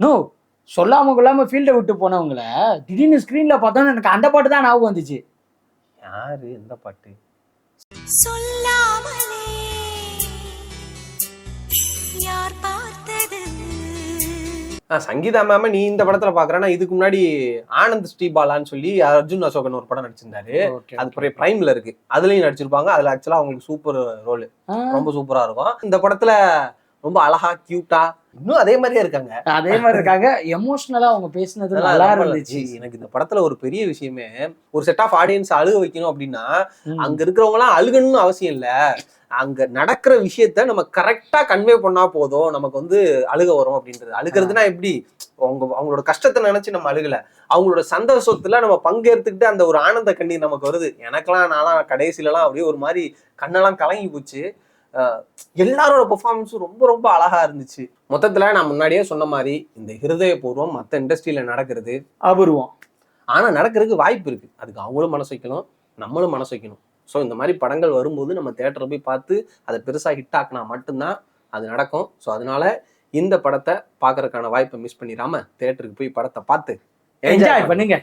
No சொல்லாம கொள்ளாம ஃபீல்டை விட்டு போனவங்கள திடீர்னு ஸ்கிரீன்ல பார்த்தோன்னு எனக்கு அந்த பாட்டு தான் ஞாபகம் வந்துச்சு. யாரு எந்த பாட்டு? சொல்லாமலே யார் பார்த்தது? சங்கீதா மேம நீ இந்த படத்துல பாக்குறேன்னா, இதுக்கு முன்னாடி ஆனந்த் ஸ்ரீபாலான்னு சொல்லி அர்ஜுன் அசோகன் ஒரு படம் நடிச்சிருந்தாரு. அது பிரைம்ல இருக்கு, அதுலயும் நடிச்சிருப்பாங்க. அதுல ஆக்சுவலா அவங்களுக்கு சூப்பர் ரோல், ரொம்ப சூப்பரா இருக்கும். இந்த படத்துல ரொம்ப அழகா கியூட்டா இன்னும் அதே மாதிரியே இருக்காங்க. அதே மாதிரி இருக்காங்க. எமோஷனலா அவங்க பேசினது நல்லா இருந்துச்சு. எனக்கு இந்த படத்துல ஒரு பெரிய விஷயமே, ஒரு செட் ஆஃப் ஆடியன்ஸ் அழுக வைக்கணும் அப்படின்னா அங்க இருக்கிறவங்க எல்லாம் அழுகணும்னு அவசியம் இல்ல. அங்க நடக்கிற விஷயத்த நம்ம கரெக்டா கன்வே பண்ணா போதும், நமக்கு வந்து அழுக வரும் அப்படின்றது. அழுகிறதுனா எப்படி, அவங்களோட கஷ்டத்தை நினைச்சு நம்ம அழுகல, அவங்களோட சந்தோஷத்துல நம்ம பங்கேற்றுக்கிட்டு அந்த ஒரு ஆனந்த கண்ணீர் நமக்கு வருது. எனக்கெல்லாம் நான்லாம் கடைசியில எல்லாம் அப்படியே ஒரு மாதிரி கண்ணெல்லாம் கலங்கி போச்சு. எல்லாரோட பெர்ஃபார்மன்ஸும் ரொம்ப ரொம்ப அழகா இருந்துச்சு. மொத்தத்துல நான் முன்னாடியே சொன்ன மாதிரி இந்த ஹிருதயபூர்வம் மற்ற இண்டஸ்ட்ரியில நடக்கிறது அபூர்வம். ஆனா நடக்கிறதுக்கு வாய்ப்பு இருக்கு. அதுக்கு அவங்களும் மனசு வைக்கணும், நம்மளும் மனசு வைக்கணும். ஸோ இந்த மாதிரி படங்கள் வரும்போது நம்ம தேட்டரை போய் பார்த்து அதை பெருசா ஹிட் ஆக்கினா மட்டும்தான் அது நடக்கும். ஸோ அதனால இந்த படத்தை பார்க்கறதுக்கான வாய்ப்பை மிஸ் பண்ணிடாம தேட்டருக்கு போய் படத்தை பார்த்து என்ஜாய் பண்ணுங்க.